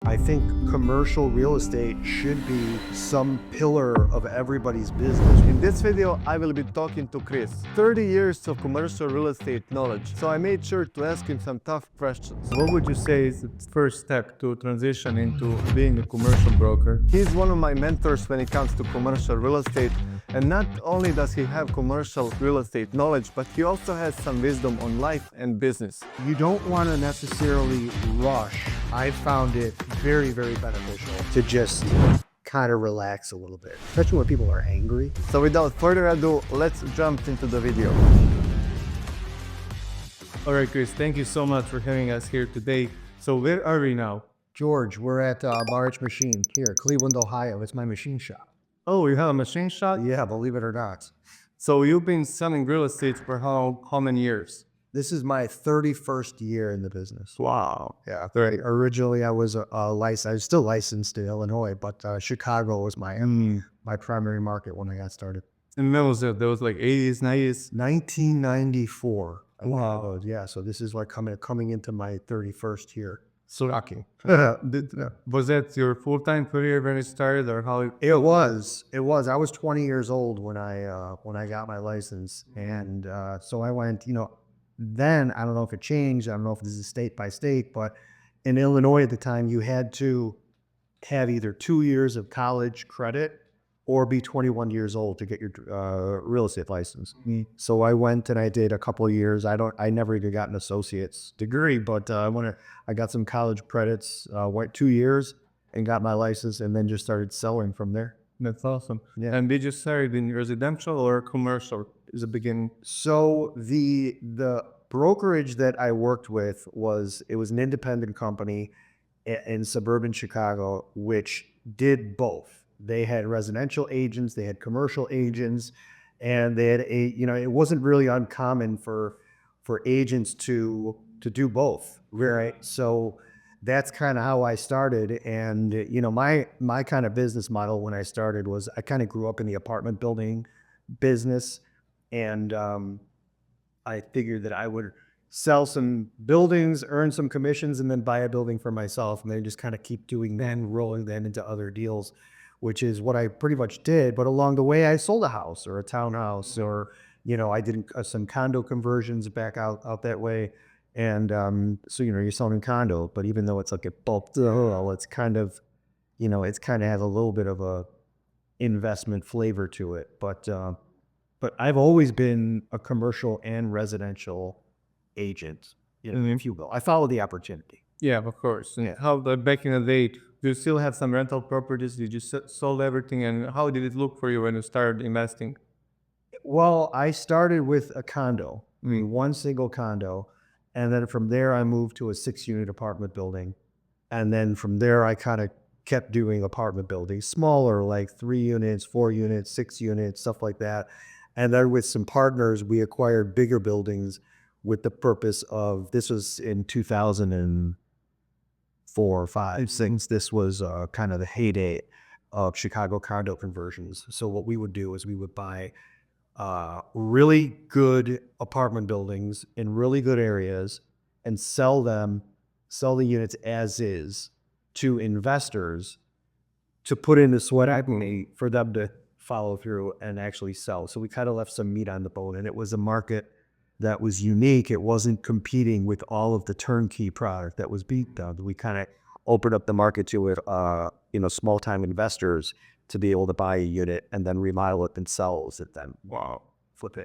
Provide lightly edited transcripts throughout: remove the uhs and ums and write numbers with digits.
I think commercial real estate should be some pillar of everybody's business. In this video, I will be talking to Chris. 30 years of commercial real estate knowledge, so I made sure to ask him some tough questions. What would you say is the first step to transition into being a commercial broker? He's one of my mentors when it comes to commercial real estate, and not only does he have commercial real estate knowledge, but he also has some wisdom on life and business. You don't want to necessarily rush. I found it very, very beneficial to just kind of relax a little bit, especially when people are angry. So without further ado, let's jump into the video. All right, Chris, thank you so much for having us here today. So where are we now? George, we're at Barrage Machine here, Cleveland, Ohio. It's my machine shop. Oh, you have a machine shop? Yeah, believe it or not. So you've been selling real estate for how many years? This is my 31st year in the business. Wow. Yeah. Right. Originally, I was licensed. I was still licensed in Illinois, but Chicago was my primary market when I got started. And when was it? That was like 80s, 90s? 1994. Wow. Yeah. So this is like coming into my 31st year. So Shocking. was that your full-time career when it started, or how? It was. I was 20 years old when I got my license, and so I went. Then I don't know if it changed. I don't know if this is state by state, but in Illinois at the time, you had to have either 2 years of college credit or be 21 years old to get your real estate license. So I went and I did a couple of years. I never even got an associate's degree, but I got some college credits, went 2 years and got my license, and then just started selling from there. That's awesome. Yeah. And did you start in residential or commercial as a beginning? So the brokerage that I worked with was an independent company in suburban Chicago, which did both. They had residential agents, they had commercial agents, and they had it wasn't really uncommon for agents to do both, right? So that's kind of how I started. And my kind of business model when I started was I kind of grew up in the apartment building business, and I figured that I would sell some buildings, earn some commissions, and then buy a building for myself, and then just kind of keep doing that and rolling that into other deals, which is what I pretty much did. But along the way, I sold a house or a townhouse, or I did some condo conversions back out that way. And so you're selling condo, but even though it's like a bulk deal, it's kind of has a little bit of a investment flavor to it. But I've always been a commercial and residential agent, if you will. I follow the opportunity. Yeah, of course. And Yeah. how back in the day, do you still have some rental properties? Did you sold everything, and how did it look for you when you started investing? Well, I started with a condo, one single condo. And then from there, I moved to a 6-unit apartment building. And then from there, I kind of kept doing apartment buildings, smaller, like 3 units, 4 units, 6 units, stuff like that. And then with some partners, we acquired bigger buildings with the purpose of, this was in 2004 or 5, since this was kind of the heyday of Chicago condo conversions. So what we would do is we would buy really good apartment buildings in really good areas and sell the units as is to investors to put in the sweat equity for them to follow through and actually sell. So we kind of left some meat on the bone, and it was a market that was unique. It wasn't competing with all of the turnkey product that was being done. We kind of opened up the market to it, small time investors to be able to buy a unit and then remodel it and sell it then. Wow. Flip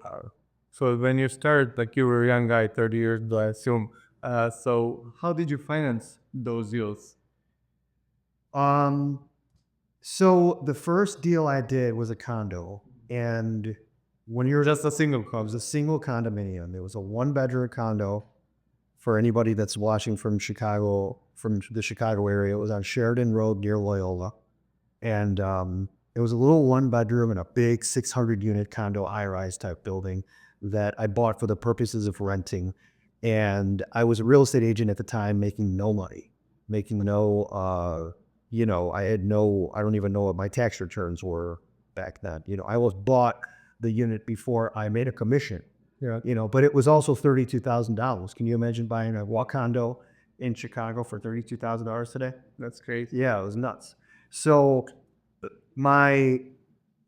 out. So when you started, like you were a young guy, 30 years ago, I assume. So how did you finance those deals? So the first deal I did was a condo, and when you're Just a single it was condo. a single condominium. It was a 1-bedroom condo. For anybody that's watching from Chicago, from the Chicago area, it was on Sheridan Road near Loyola. And it was a little 1-bedroom in a big 600-unit condo high-rise type building that I bought for the purposes of renting. And I was a real estate agent at the time, making no money, I don't even know what my tax returns were back then. I always bought the unit before I made a commission. Yeah. But it was also $32,000. Can you imagine buying a walk condo in Chicago for $32,000 today. That's great. Yeah, it was nuts. So I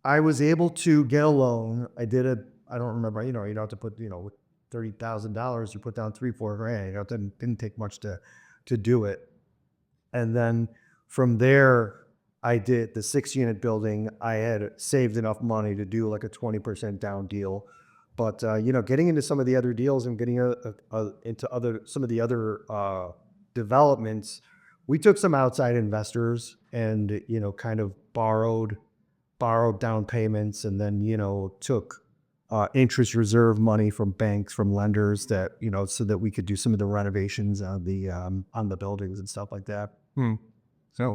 was able to get a loan. I don't remember, you don't have to put, with $30,000, you put down 3-4 grand. It didn't take much to do it. And then from there, I did the 6-unit building. I had saved enough money to do like a 20% down deal. But, getting into some of the other deals and getting into some of the other developments, we took some outside investors and, kind of borrowed down payments, and then, took interest reserve money from banks, from lenders that, so that we could do some of the renovations on the buildings and stuff like that. Hmm.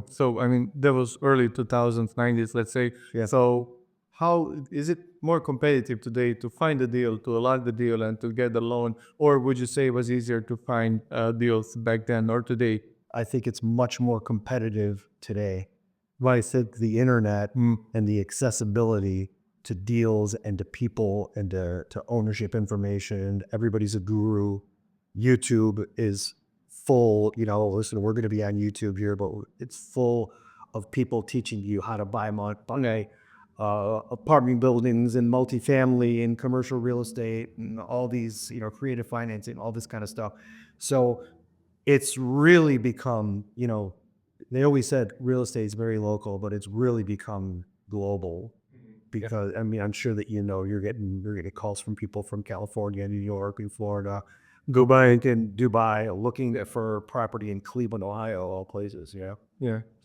So I mean, that was early 2000s, 90s, let's say. Yeah. So how is it more competitive today to find a deal, to lock the deal, and to get the loan, or would you say it was easier to find deals back then or today? I think it's much more competitive today. Why I said the internet and the accessibility to deals and to people and to ownership information. Everybody's a guru. YouTube is full, listen, we're going to be on YouTube here, but it's full of people teaching you how to buy apartment buildings and multifamily and commercial real estate and all these, creative financing, all this kind of stuff. So it's really become, they always said real estate is very local, but it's really become global. Because I mean, I'm sure that you're getting calls from people from California, New York, and Florida, Dubai, looking for property in Cleveland, Ohio, all places. Yeah.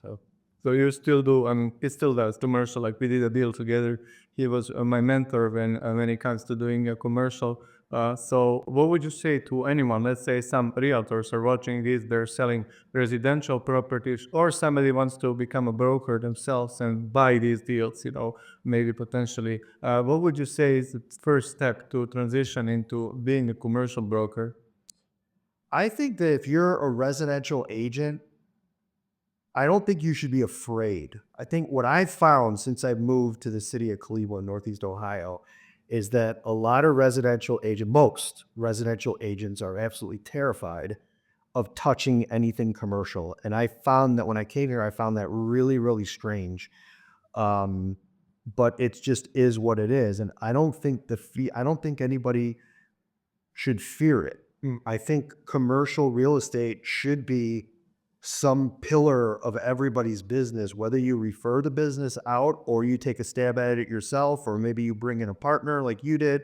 So So you still do, I mean, he still does commercial. Like we did a deal together. He was my mentor when it comes to doing a commercial. So what would you say to anyone? Let's say some realtors are watching this, they're selling residential properties, or somebody wants to become a broker themselves and buy these deals, maybe potentially. What would you say is the first step to transition into being a commercial broker? I think that if you're a residential agent, I don't think you should be afraid. I think what I've found since I've moved to the city of Cleveland, Northeast Ohio, is that most residential agents are absolutely terrified of touching anything commercial. And I found that when I came here, I found that really, really strange. Um, but it just is what it is. And I don't think anybody should fear it. I think commercial real estate should be some pillar of everybody's business, whether you refer the business out or you take a stab at it yourself, or maybe you bring in a partner like you did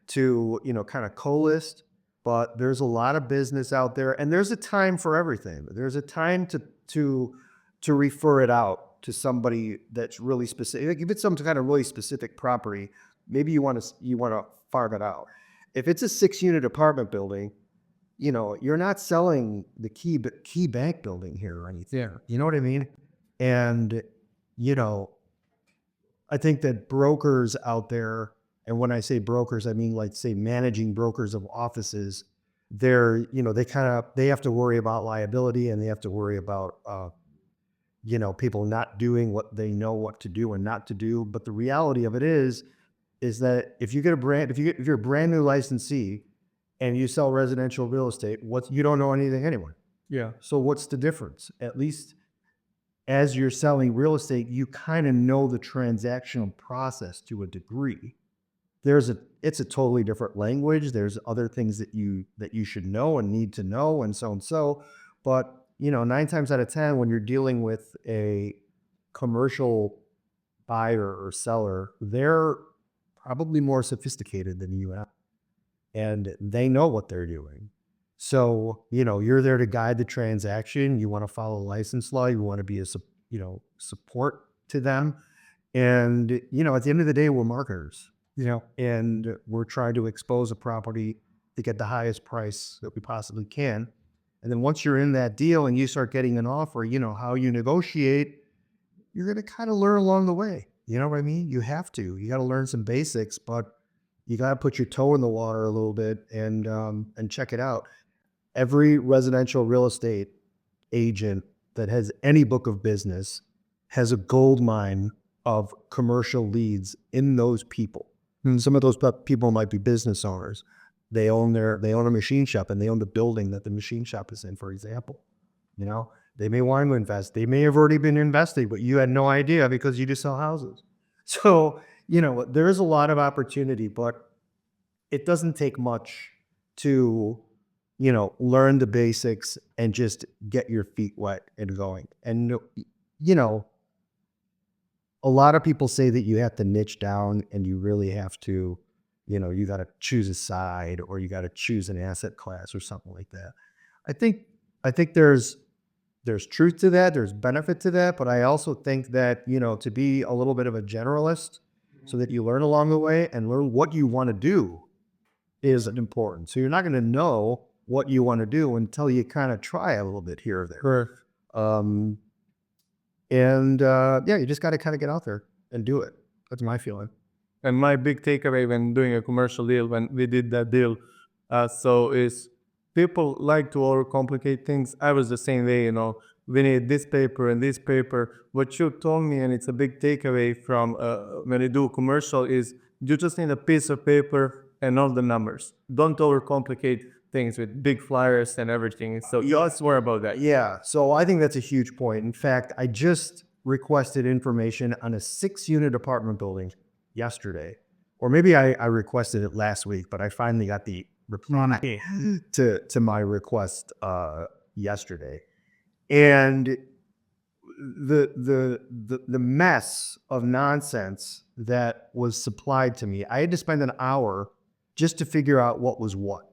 to, kind of co-list. But there's a lot of business out there, and there's a time for everything. There's a time to refer it out to somebody that's really specific. Like if it's some kind of really specific property, maybe you want to farm it out. If it's a 6-unit apartment building, you're not selling the key bank building here or anything. Yeah. You know what I mean? And, I think that brokers out there, and when I say brokers, I mean like say managing brokers of offices, they have to worry about liability, and they have to worry about, people not doing what they know what to do and not to do. But the reality of it is that if you're a brand new licensee and you sell residential real estate, you don't know anything anyway. Yeah. So what's the difference? At least as you're selling real estate, you kind of know the transactional process to a degree. It's a totally different language. There's other things that you should know and need to know, and so and so. But 9 times out of 10, when you're dealing with a commercial buyer or seller, they're probably more sophisticated than you are, and they know what they're doing. So, you're there to guide the transaction. You want to follow license law. You want to be a support to them. And, at the end of the day, we're marketers, and we're trying to expose a property to get the highest price that we possibly can. And then once you're in that deal and you start getting an offer, how you negotiate, you're going to kind of learn along the way. You know what I mean? You have to. You got to learn some basics, but you got to put your toe in the water a little bit and check it out. Every residential real estate agent that has any book of business has a gold mine of commercial leads in those people. And some of those people might be business owners. They own a machine shop, and they own the building that the machine shop is in, for example. You know, they may want to invest. They may have already been investing, but you had no idea because you just sell houses. So, there is a lot of opportunity, but it doesn't take much to, learn the basics and just get your feet wet and going. And, you know, a lot of people say that you have to niche down and you really have to, you got to choose a side or you got to choose an asset class or something like that. I think there's truth to that. There's benefit to that. But I also think that, to be a little bit of a generalist so that you learn along the way and learn what you want to do is important. So you're not going to know what you want to do until you kind of try a little bit here or there. Correct. Yeah, you just got to kind of get out there and do it. That's my feeling. And my big takeaway when doing a commercial deal, when we did that deal, is people like to overcomplicate things. I was the same way, we need this paper and this paper. What you told me, and it's a big takeaway from when you do commercial, is you just need a piece of paper and all the numbers. Don't overcomplicate things with big flyers and everything. So you swear about that. Yeah, so I think that's a huge point. In fact, I just requested information on a 6-unit apartment building yesterday, or maybe I requested it last week, but I finally got the reply to my request yesterday. And the mess of nonsense that was supplied to me, I had to spend an hour just to figure out what was what.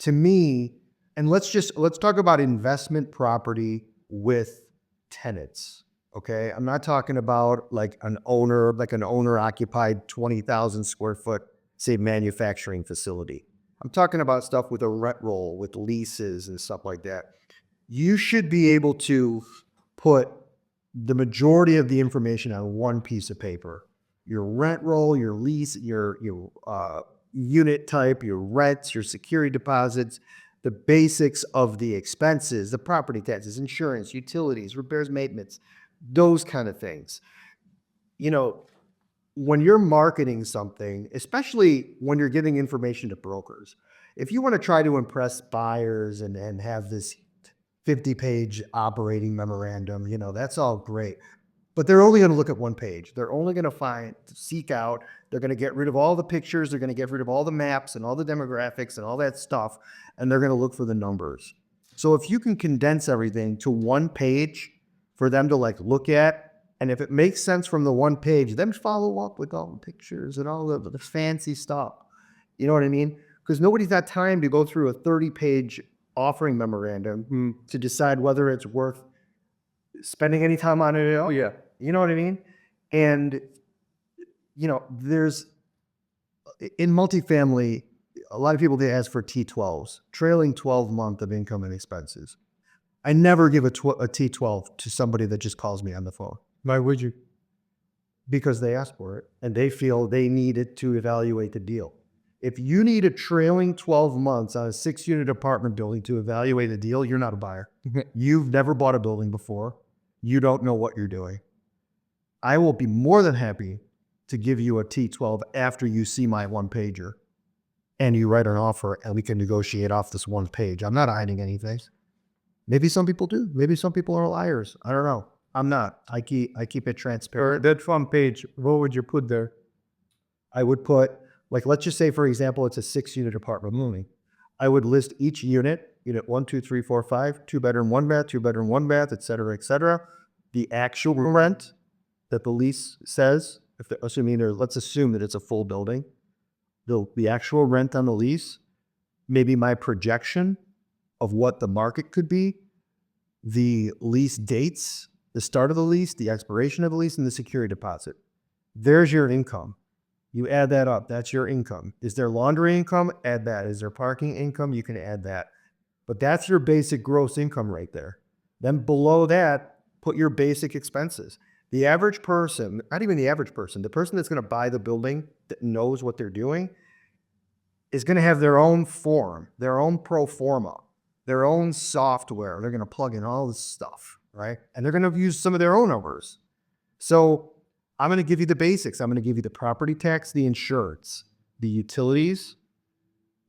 To me, and let's talk about investment property with tenants. Okay, I'm not talking about like an owner occupied 20,000 square foot, say, manufacturing facility. I'm talking about stuff with a rent roll, with leases and stuff like that. You should be able to put the majority of the information on one piece of paper. Your rent roll, your lease, your unit type, your rents, your security deposits, the basics of the expenses, the property taxes, insurance, utilities, repairs, maintenance, those kind of things. When you're marketing something, especially when you're giving information to brokers, if you want to try to impress buyers and have this 50-page operating memorandum, that's all great. But they're only going to look at one page. They're only going to seek out, they're going to get rid of all the pictures, they're going to get rid of all the maps and all the demographics and all that stuff, and they're going to look for the numbers. So if you can condense everything to one page for them to look at, and if it makes sense from the one page, then follow up with all the pictures and all the fancy stuff. You know what I mean? Because nobody's got time to go through a 30-page offering memorandum to decide whether it's worth spending any time on it at all. Yeah. You know what I mean? And, there's, in multifamily, a lot of people, they ask for T12s, trailing 12-month of income and expenses. I never give a T12 to somebody that just calls me on the phone. Why would you? Because they asked for it and they feel they need it to evaluate the deal. If you need a trailing 12 months on a 6-unit apartment building to evaluate a deal, you're not a buyer. You've never bought a building before. You don't know what you're doing. I will be more than happy to give you a T12 after you see my one-pager and you write an offer and we can negotiate off this one page. I'm not hiding anything. Maybe some people do. Maybe some people are liars. I don't know. I'm not. I keep it transparent. That front page, what would you put there? I would put, let's just say, for example, it's a 6-unit apartment building. I would list each unit 1, 2, 3, 4, 5, 2-bedroom, 1-bath, 2-bedroom, 1-bath, et cetera, the actual rent that the lease says, let's assume that it's a full building, the actual rent on the lease, maybe my projection of what the market could be, the lease dates, the start of the lease, the expiration of the lease, and the security deposit. There's your income. You add that up. That's your income. Is there laundry income? Add that. Is there parking income? You can add that. But that's your basic gross income right there. Then below that, put your basic expenses. The average person, not even the average person, the person that's going to buy the building that knows what they're doing is going to have their own form, their own pro forma, their own software. They're going to plug in all this stuff, right? And they're going to use some of their own numbers. So I'm going to give you the basics. I'm going to give you the property tax, the insurance, the utilities,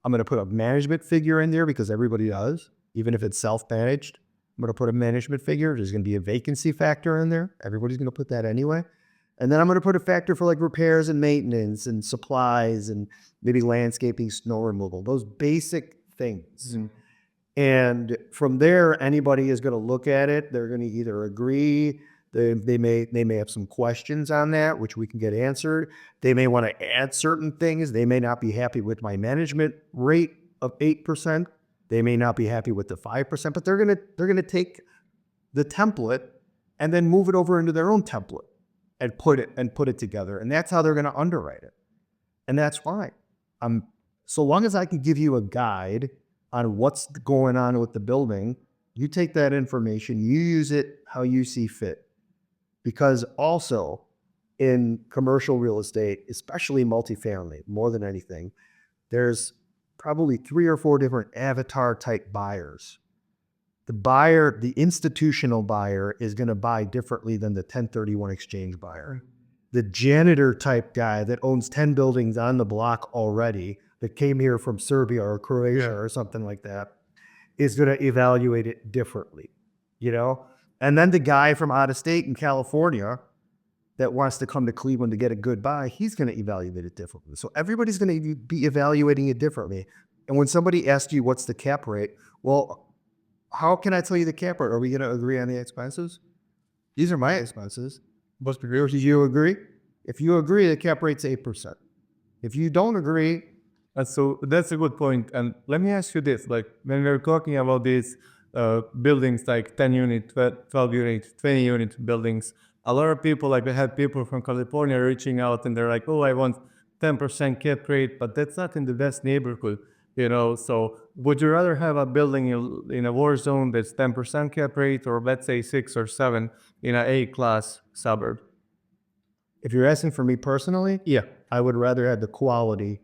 I'm going to put a management figure in there because everybody does, even if it's self-managed. I'm going to put a management figure. There's going to be a vacancy factor in there. Everybody's going to put that anyway. And then I'm going to put a factor for like repairs and maintenance and supplies and maybe landscaping, snow removal, those basic things. And from there, anybody is going to look at it. They're going to either agree, they may have some questions on that, which we can get answered. They may want to add certain things. They may not be happy with my management rate of 8%. They may not be happy with the 5%, but they're gonna take the template and then move it over into their own template and put it together. And that's how they're gonna underwrite it. And that's fine. So long as I can give you a guide on what's going on with the building, you take that information, you use it how you see fit. Because also in commercial real estate, especially multifamily, more than anything, there's probably 3 or 4 different avatar type buyers. The institutional buyer is going to buy differently than the 1031 exchange buyer. The janitor type guy that owns 10 buildings on the block already, that came here from Serbia or Croatia or something like that, is going to evaluate it differently, you know? And then the guy from out of state in California that wants to come to Cleveland to get a good buy, he's going to evaluate it differently. So everybody's going to be evaluating it differently. And when somebody asks you what's the cap rate, well, how can I tell you the cap rate? Are we going to agree on the expenses? These are my expenses. Do you agree? If you agree, the cap rate's 8%. If you don't agree, And so that's a good point. And let me ask you this, like when we're talking about these buildings, like 10 unit, 12 unit, 20 unit buildings, a lot of people, like we had people from California reaching out and they're like, oh, I want 10% cap rate, but that's not in the best neighborhood, you know? So would you rather have a building in a war zone that's 10% cap rate, or let's say 6 or 7 in an A-class suburb? if you're asking for me personally, Yeah. I would rather have the quality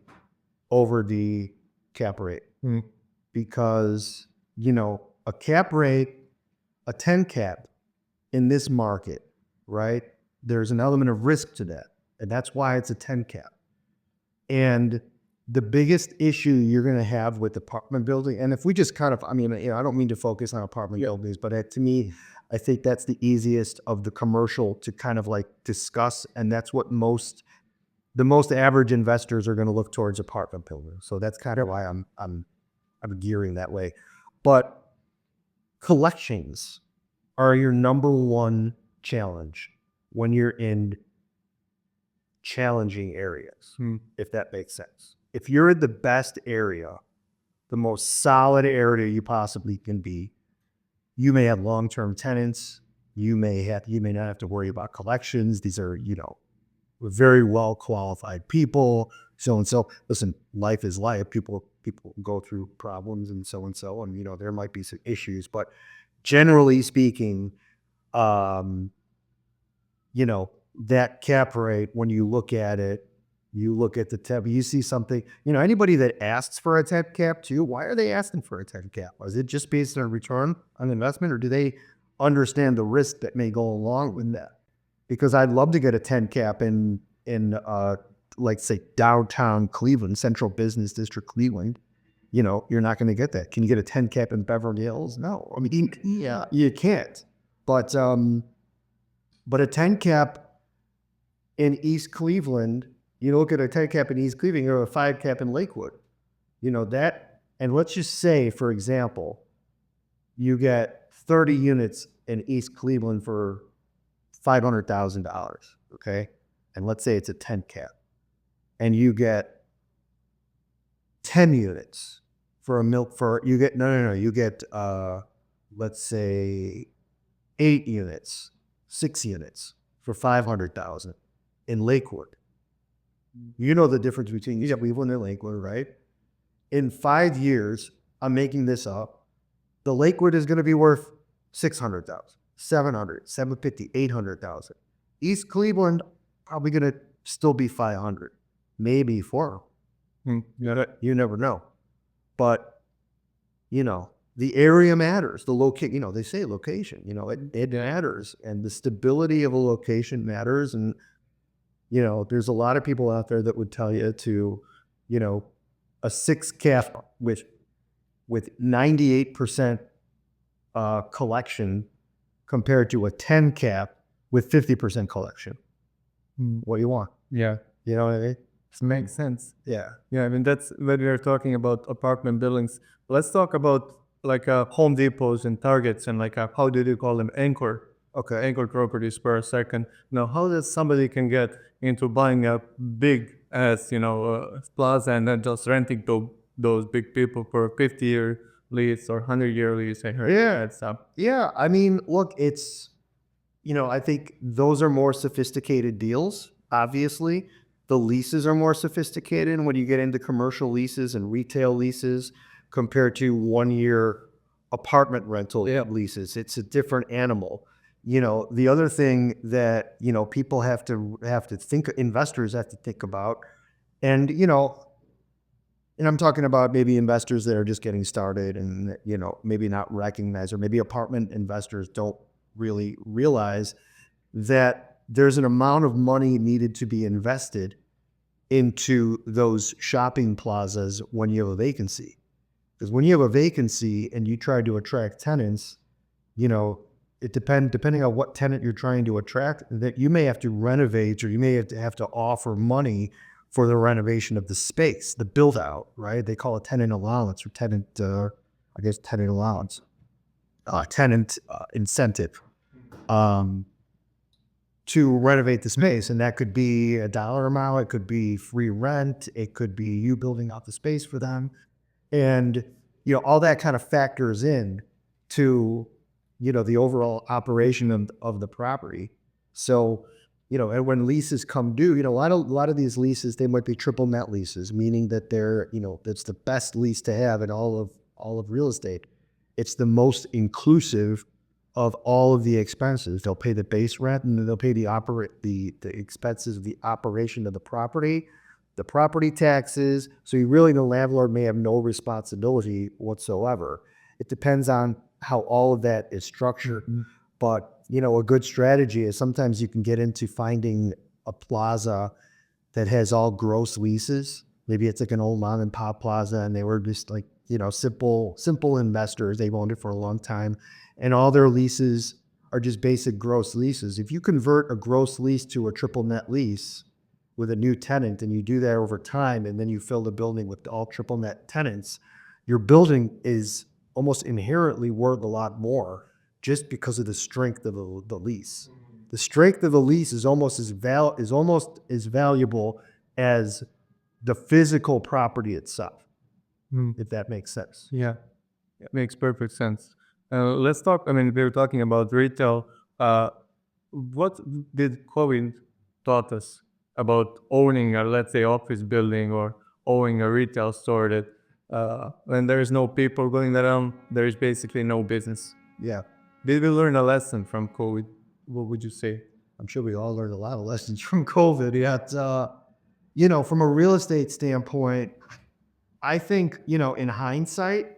over the cap rate. Because, you know, a cap rate, a 10 cap in this market, right? There's an element of risk to that. And that's why it's a 10 cap. And the biggest issue you're going to have with apartment building, and if we just kind of, I mean, you know, I don't mean to focus on apartment buildings, but to me, I think that's the easiest of the commercial to kind of like discuss. And that's what the most average investors are going to look towards apartment buildings. So that's kind of why I'm gearing that way. But collections are your number one challenge when you're in challenging areas, if that makes sense. If you're in the best area, the most solid area you possibly can be, you may have long-term tenants. You may not have to worry about collections. These are, you know, very well qualified people. So and so. Listen, life is life. People go through problems and so, and you know, there might be some issues, but generally speaking, you know, that cap rate, when you look at it, you look at the tab, you see something, you know, anybody that asks for a 10 cap too, why are they asking for a 10 cap? Is it just based on return on investment, or do they understand the risk that may go along with that? Because I'd love to get a 10 cap in like say downtown Cleveland, central business district Cleveland. You know, you're not going to get that. Can you get a 10 cap in Beverly Hills? No. I mean, yeah, you can't. But a 10 cap in East Cleveland, you look at a 10 cap in East Cleveland or a 5 cap in Lakewood. You know that, and let's just say, for example, you get 30 units in East Cleveland for $500,000, okay? And let's say it's a 10 cap. And you get 10 units for you get let's say 8 units, 6 units for $500,000 in Lakewood. You know the difference between Cleveland and Lakewood, right? In 5 years, I'm making this up, the Lakewood is going to be worth $600,000, $700,000, $750,000, $800,000. East Cleveland probably going to still be $500,000, maybe $400,000. You never know. But, you know, the area matters. The location, you know, they say location, you know, it matters. And the stability of a location matters. And, you know, there's a lot of people out there that would tell you to, you know, a 6 cap with 98% collection compared to a 10 cap with 50% collection. What do you want? Yeah, You know what I mean? it makes sense. Yeah. Yeah, I mean, that's when we are talking about apartment buildings. Let's talk about like Home Depots and Targets and like how do you call them, Okay. anchor properties for a second. Now, how does somebody can get into buying a big ass, plaza and then just renting to those big people for a 50-year lease or 100-year lease? I heard Yeah. that stuff. Yeah. I mean, look, I think those are more sophisticated deals, obviously. The leases are more sophisticated when you get into commercial leases and retail leases compared to 1 year apartment rental leases. It's a different animal. The other thing that, people have to think, investors have to think about, and, and I'm talking about maybe investors that are just getting started and, maybe not recognize, or maybe apartment investors don't really realize that there's an amount of money needed to be invested into those shopping plazas when you have a vacancy. Because when you have a vacancy and you try to attract tenants, depending on what tenant you're trying to attract, that you may have to renovate, or you may have to offer money for the renovation of the space, the build out, right? They call it tenant allowance, or tenant allowance, tenant incentive. To renovate the space. And that could be a dollar amount, it could be free rent, it could be you building out the space for them. And, all that kind of factors in to, the overall operation of the property. So, and when leases come due, a lot of these leases, they might be triple net leases, meaning that that's the best lease to have in all of real estate. It's the most inclusive of all of the expenses. They'll pay the base rent, and they'll pay the expenses of the operation of the property taxes. So the landlord may have no responsibility whatsoever. It depends on how all of that is structured. Mm-hmm. But, a good strategy is sometimes you can get into finding a plaza that has all gross leases. Maybe it's like an old mom and pop plaza, and they were just like, simple investors. They've owned it for a long time, and all their leases are just basic gross leases. If you convert a gross lease to a triple net lease with a new tenant, and you do that over time, and then you fill the building with all triple net tenants, your building is almost inherently worth a lot more just because of the strength of the lease. The strength of the lease is almost as valuable as the physical property itself, if that makes sense. Yeah, it makes perfect sense. Let's talk. I mean, we were talking about retail. What did COVID taught us about owning a, let's say, office building, or owning a retail store that when there is no people going around, there is basically no business? Yeah. Did we learn a lesson from COVID? What would you say? I'm sure we all learned a lot of lessons from COVID. Yet, from a real estate standpoint, I think, in hindsight,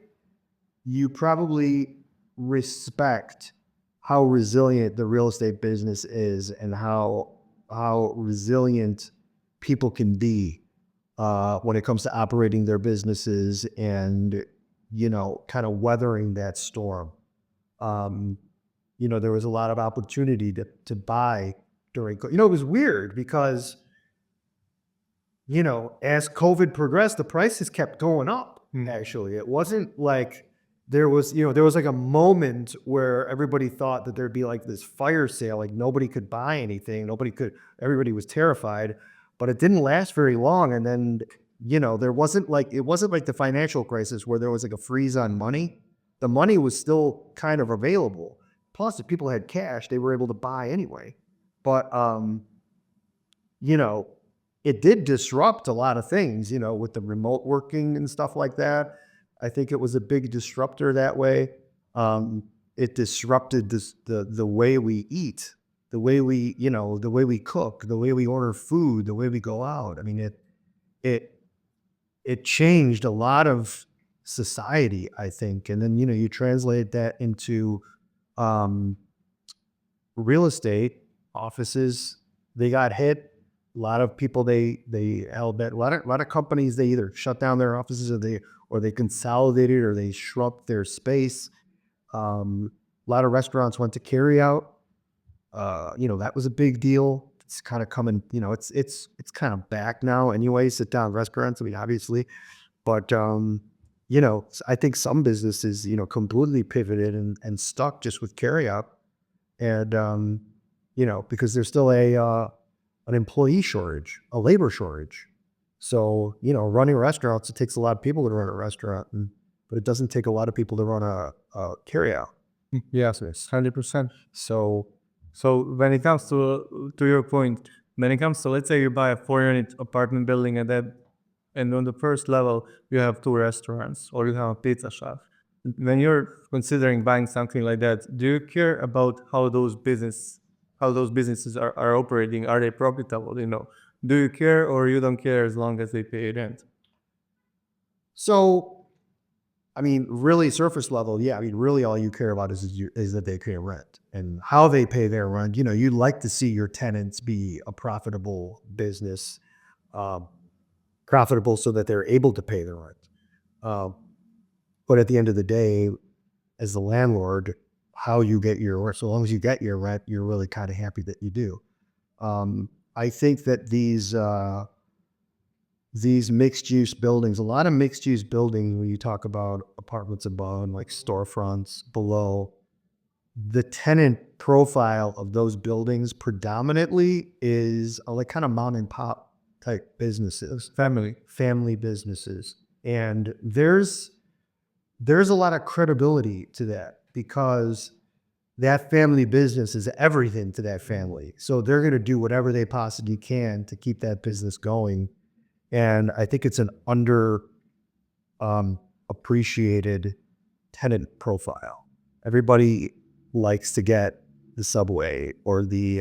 you probably respect how resilient the real estate business is, and how resilient people can be when it comes to operating their businesses and, kind of weathering that storm. There was a lot of opportunity to buy during, it was weird because, as COVID progressed, the prices kept going up. Actually, it wasn't like there was like a moment where everybody thought that there'd be like this fire sale, like nobody could buy anything, everybody was terrified, but it didn't last very long. And then, it wasn't like the financial crisis where there was like a freeze on money. The money was still kind of available. Plus, if people had cash, they were able to buy anyway. But, it did disrupt a lot of things, with the remote working and stuff like that. I think it was a big disruptor that way. It disrupted the way we eat, the way we cook, the way we order food, the way we go out. I mean, it changed a lot of society, I think. And then, you translate that into real estate. Offices, they got hit lot of people they held that. A lot of companies they either shut down their offices or they consolidated or they shrunk their space. A lot of restaurants went to carry out. That was a big deal. It's kind of coming. It's kind of back now. Anyway, sit down restaurants. I mean, obviously, but I think some businesses completely pivoted and stuck just with carry out, and because there's still an employee shortage, a labor shortage. So running restaurants, it takes a lot of people to run a restaurant, but it doesn't take a lot of people to run a carry out. Yes, yes, 100%. So So when it comes to your point, when it comes to, let's say you buy a 4 unit apartment building and on the first level you have 2 restaurants or you have a pizza shop. When you're considering buying something like that, do you care about how those businesses are operating? Are they profitable? Do you care or you don't care as long as they pay rent? So, I mean, really surface level, yeah. I mean, really all you care about is that they pay rent and how they pay their rent. You'd like to see your tenants be a profitable business, um, profitable so that they're able to pay their rent. Um, but at the end of the day, as the landlord, how you get your rent, so long as you get your rent, you're really kind of happy that you do. I think that these mixed use buildings, a lot of mixed use buildings, when you talk about apartments above and like storefronts below, the tenant profile of those buildings predominantly is like kind of mom and pop type businesses, family businesses. And there's a lot of credibility to that because that family business is everything to that family. So they're going to do whatever they possibly can to keep that business going. And I think it's an appreciated tenant profile. Everybody likes to get the Subway or the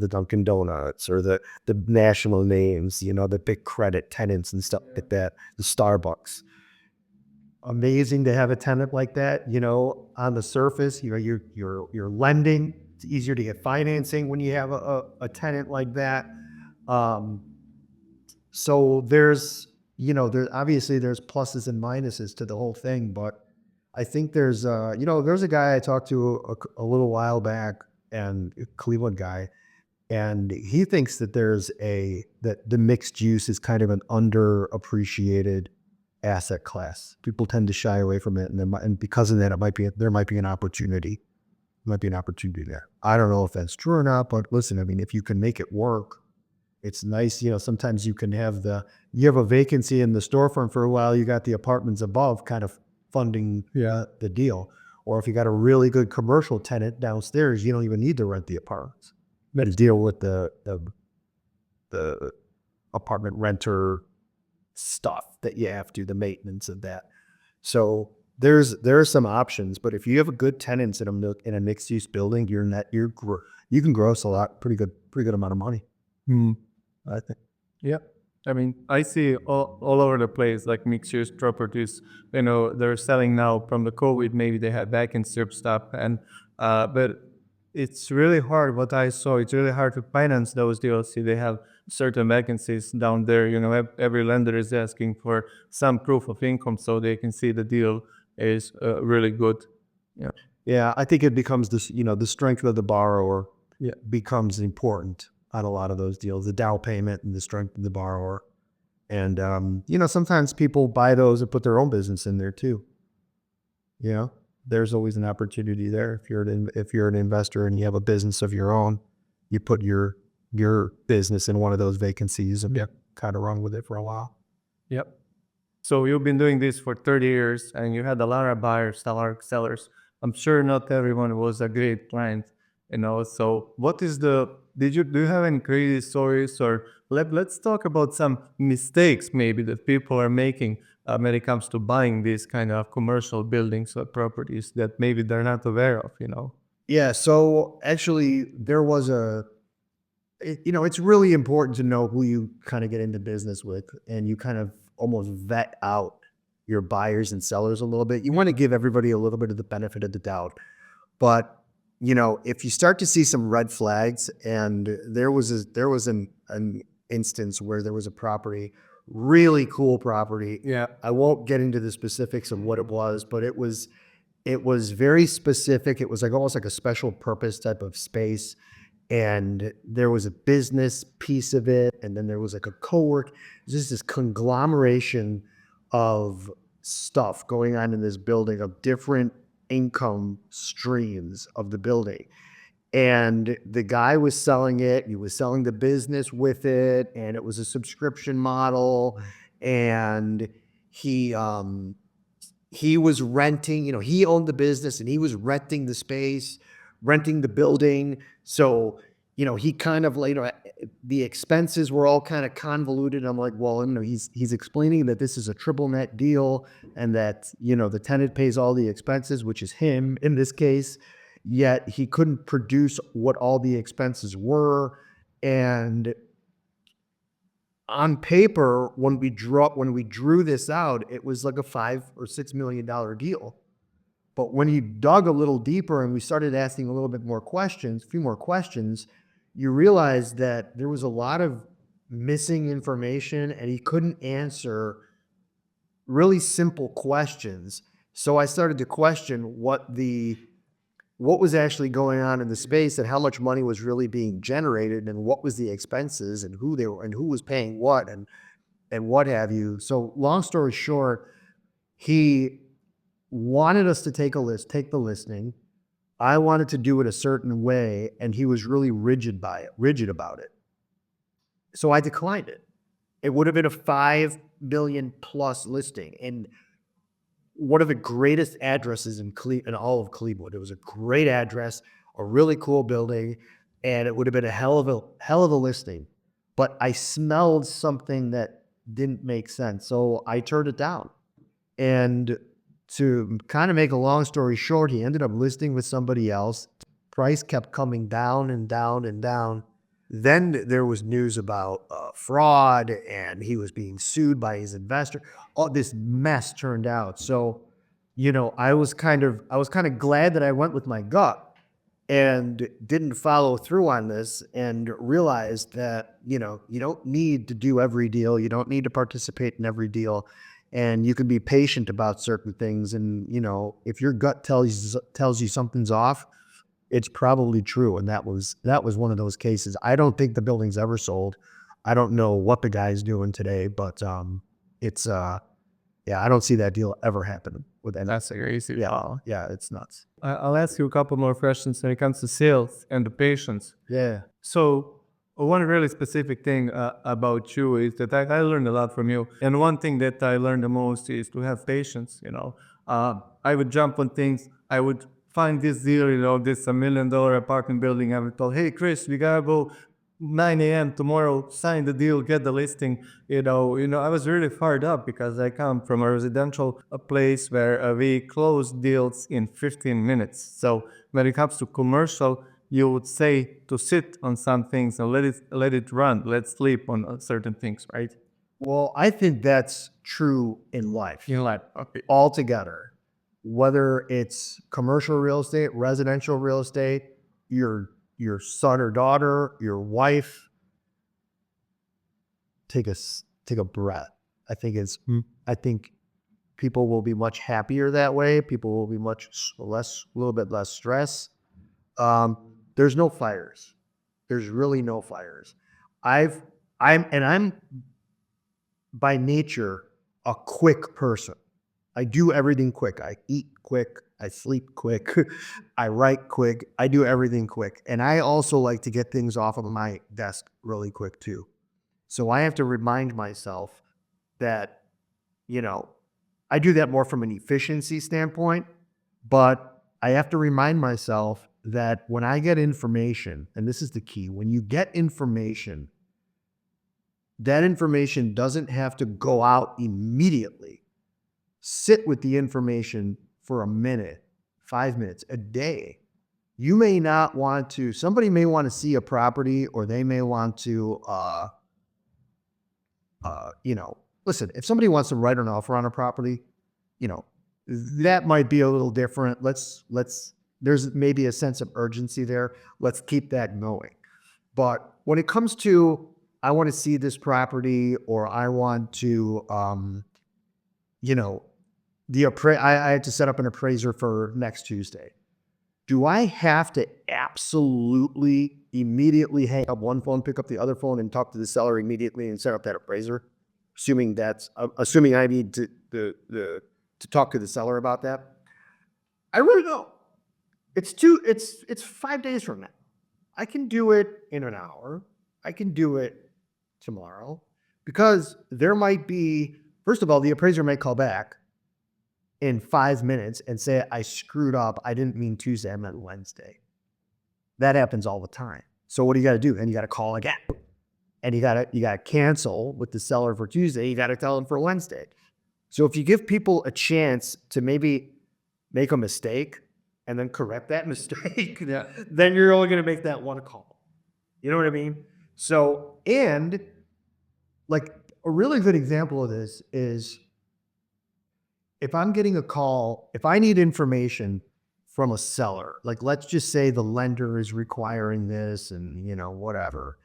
Dunkin' Donuts or the national names, the big credit tenants and stuff like that, the Starbucks. Amazing to have a tenant like that, on the surface, you're lending. It's easier to get financing when you have a tenant like that. Um, so there's obviously there's pluses and minuses to the whole thing, but I think there's a guy I talked to a little while back, and a Cleveland guy, and he thinks that that the mixed use is kind of an underappreciated asset class. People tend to shy away from it, and because of that, there might be an opportunity. Might be an opportunity there. I don't know if that's true or not, but listen, I mean, if you can make it work, it's nice. Sometimes you can you have a vacancy in the storefront for a while. You got the apartments above kind of funding the deal. Or if you got a really good commercial tenant downstairs, you don't even need to rent the apartments. You got to deal with the apartment renter stuff that you have to, the maintenance of that. So there are some options, but if you have a good tenants in a mixed use building, you can gross a lot, pretty good amount of money. I think. Yeah. I mean, I see all over the place, like mixed use properties. They're selling now from the COVID. Maybe they had vacancy stuff, but it's really hard. What I saw, it's really hard to finance those deals. See, they have certain vacancies down there. Every lender is asking for some proof of income so they can see the deal is really good. Yeah. Yeah, I think it becomes the strength of the borrower becomes important on a lot of those deals, the down payment and the strength of the borrower. And, sometimes people buy those and put their own business in there too. There's always an opportunity there. If you're an investor and you have a business of your own, you put your business in one of those vacancies and kind of run with it for a while. Yep. So you've been doing this for 30 years and you had a lot of buyers, a lot of sellers. I'm sure not everyone was a great client, So do you have any crazy stories, or let's talk about some mistakes maybe that people are making when it comes to buying these kind of commercial buildings or properties that maybe they're not aware of, Yeah. So actually it's really important to know who you kind of get into business with, and you kind of almost vet out your buyers and sellers a little bit. You want to give everybody a little bit of the benefit of the doubt, but if you start to see some red flags, and there was an instance where there was a property, really cool property. Yeah. I won't get into the specifics of what it was, but it was very specific. It was like almost like a special purpose type of space. And there was a business piece of it, and then there was like a co-work, just this conglomeration of stuff going on in this building, of different income streams of the building. And the guy was selling it, he was selling the business with it, and it was a subscription model. And he he was renting, he owned the business and he was renting the space, renting the building. So, he kind of like, the expenses were all kind of convoluted. I'm like, well, he's explaining that this is a triple net deal, and that, the tenant pays all the expenses, which is him in this case, yet he couldn't produce what all the expenses were. And on paper, when we drew this out, it was like a $5 or $6 million deal. But when you dug a little deeper and we started asking a few more questions, you realize that there was a lot of missing information, and he couldn't answer really simple questions. So I started to question what was actually going on in the space, and how much money was really being generated, and what was the expenses, and who was paying what, and what have you. So long story short, he wanted us to take the listing. I wanted to do it a certain way, and he was really rigid about it. So I declined it. It would have been a $5 billion plus listing, and one of the greatest addresses in all of Cleveland. It was a great address, a really cool building, and it would have been a hell of a listing. But I smelled something that didn't make sense, so I turned it down. And to kind of make a long story short, he ended up listing with somebody else. Price kept coming down and down and down. Then there was news about fraud, and he was being sued by his investor. All this mess turned out. So, I was kind of glad that I went with my gut and didn't follow through on this, and realized that, you don't need to do every deal. You don't need to participate in every deal. And you can be patient about certain things. And, if your gut tells you something's off, it's probably true. And that was one of those cases. I don't think the building's ever sold. I don't know what the guy's doing today, but it's I don't see that deal ever happening with any. That's crazy. Yeah, it's nuts. I'll ask you a couple more questions when it comes to sales and the patience. Yeah. So one really specific thing about you is that I learned a lot from you. And one thing that I learned the most is to have patience. I would jump on things. I would find this deal, this $1 million apartment building. I would tell, hey, Chris, we gotta go 9 a.m. tomorrow, sign the deal, get the listing. I was really fired up because I come from a residential place where we close deals in 15 minutes. So when it comes to commercial, you would say to sit on some things and let it run. Let's sleep on certain things, right? Well, I think that's true in life. In life, okay. Altogether, whether it's commercial real estate, residential real estate, your son or daughter, your wife, take a breath. I think people will be much happier that way. People will be a little bit less stress. There's no fires. There's really no fires. I'm by nature a quick person. I do everything quick. I eat quick. I sleep quick. I write quick. I do everything quick. And I also like to get things off of my desk really quick too. So I have to remind myself that, I do that more from an efficiency standpoint, but I have to remind myself that when I get information, and this is the key, when you get information, that information doesn't have to go out immediately. Sit with the information for a minute, 5 minutes, a day. You may not want to, somebody may want to see a property, or they may want to, listen, if somebody wants to write an offer on a property, that might be a little different. Let's there's maybe a sense of urgency there. Let's keep that going. But when it comes to, I want to see this property, or I want to, you know, I had to set up an appraiser for next Tuesday. Do I have to absolutely immediately hang up one phone, pick up the other phone, and talk to the seller immediately and set up that appraiser? Assuming I need to talk to the seller about that. I really don't. It's 5 days from now. I can do it in an hour. I can do it tomorrow, because there might be, first of all, the appraiser may call back in 5 minutes and say, I screwed up. I didn't mean Tuesday, I meant Wednesday. That happens all the time. So what do you got to do? And you got to call again. And you got to cancel with the seller for Tuesday. You got to tell them for Wednesday. So if you give people a chance to maybe make a mistake and then correct that mistake, then you're only going to make that one call. You know what I mean? So, and like a really good example of this is, if I'm getting a call, if I need information from a seller, like let's just say the lender is requiring this and, whatever,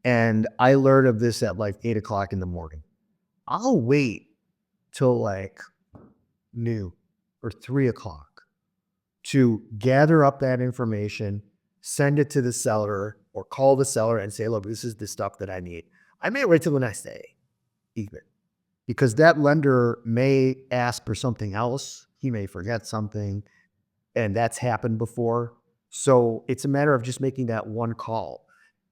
and I learn of this at like 8 o'clock in the morning, I'll wait till like noon or 3 o'clock to gather up that information, send it to the seller, or call the seller and say, look, this is the stuff that I need. I may wait till the next day even, because that lender may ask for something else. He may forget something, and that's happened before. So it's a matter of just making that one call.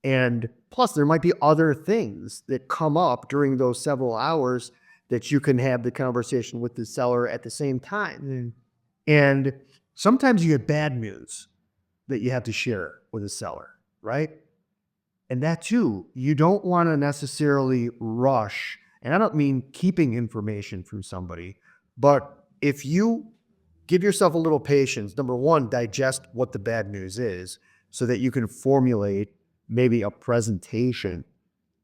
And plus, there might be other things that come up during those several hours that you can have the conversation with the seller at the same time. And sometimes you get bad news that you have to share with a seller, right? And that too, you don't want to necessarily rush. And I don't mean keeping information from somebody, but if you give yourself a little patience, number one, digest what the bad news is so that you can formulate maybe a presentation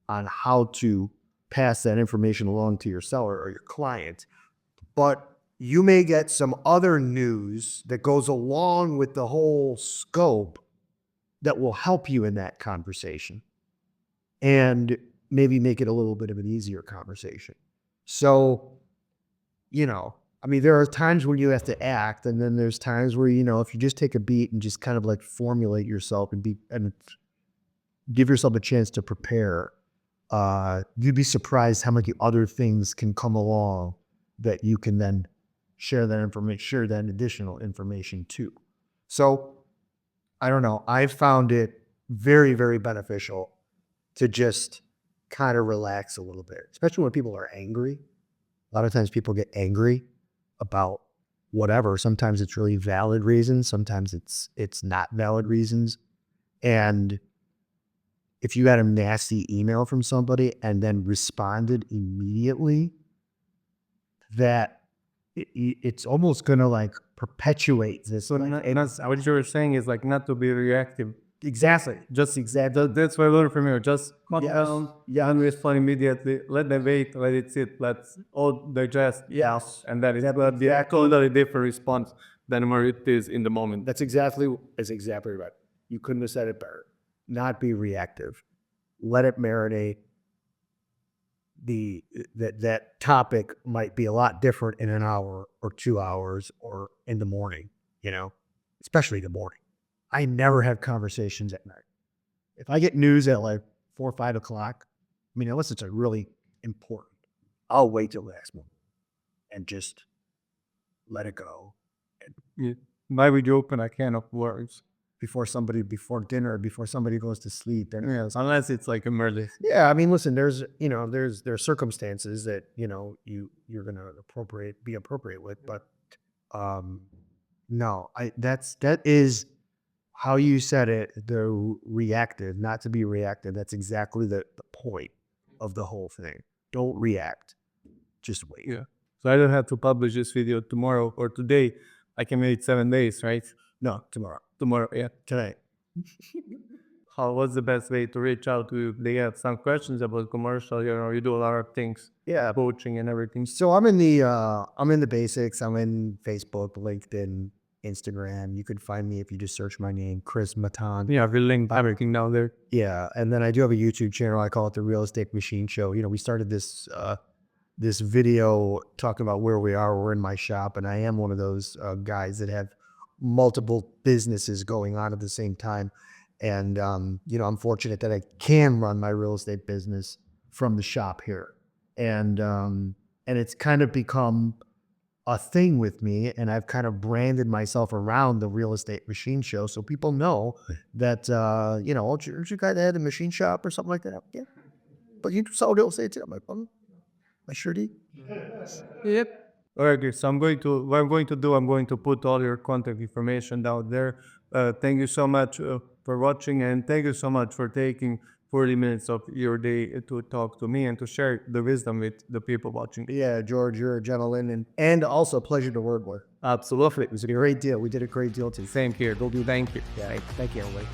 on how to pass that information along to your seller or your client. But you may get some other news that goes along with the whole scope that will help you in that conversation and maybe make it a little bit of an easier conversation. So, there are times when you have to act, and then there's times where, if you just take a beat and just kind of like formulate yourself and give yourself a chance to prepare, you'd be surprised how many other things can come along that you can then share that additional information too. So I don't know. I found it very, very beneficial to just kind of relax a little bit, especially when people are angry. A lot of times people get angry about whatever. Sometimes it's really valid reasons. Sometimes it's not valid reasons. And if you had a nasty email from somebody and then responded immediately, that it's almost going to like perpetuate this. So what you're saying is like not to be reactive. Exactly. That's what I learned from you. Just calm down. Yeah, and respond immediately. Let them wait. Let it sit. Let's all digest. Yes. And that is a totally different response than where it is in the moment. That's exactly right. You couldn't have said it better. Not be reactive. Let it marinate. That topic might be a lot different in an hour or 2 hours or in the morning, especially the morning. I never have conversations at night. If I get news at like 4 or 5 o'clock, unless it's a really important, I'll wait till the last moment and just let it go. Why would you open a can of worms? Before dinner, before somebody goes to sleep. Yes, unless it's like emergency. Yeah, listen, there's circumstances that, you're going to be appropriate with, but no, that is how you said it, the reactive, not to be reactive. That's exactly the point of the whole thing. Don't react. Just wait. Yeah. So I don't have to publish this video tomorrow or today. I can wait 7 days, right? No, tomorrow. Tomorrow, yeah. Tonight. What's the best way to reach out to you? They have some questions about commercial, you do a lot of things. Yeah. Coaching and everything. So I'm in the basics. I'm in Facebook, LinkedIn, Instagram. You could find me if you just search my name, Chris Mattan. Yeah, we'll link everything down there. Yeah, and then I do have a YouTube channel. I call it the Real Estate Machine Show. You know, we started this video talking about where we are. We're in my shop, and I am one of those guys that have multiple businesses going on at the same time. And you know, I'm fortunate that I can run my real estate business from the shop here, and it's kind of become a thing with me, and I've kind of branded myself around the Real Estate Machine Show, so people know that you know, aren't you guy that had a machine shop or something like that? Yeah, but you sell real estate too. I'm like, I sure do. Yep. All right, Chris. So what I'm going to do, I'm going to put all your contact information down there. Thank you so much for watching, and thank you so much for taking 40 minutes of your day to talk to me and to share the wisdom with the people watching. Yeah, George, you're a gentleman, and also a pleasure to work with. Absolutely. It was a great deal. We did a great deal too. Same here. Thank you. Yeah, thank you, everybody.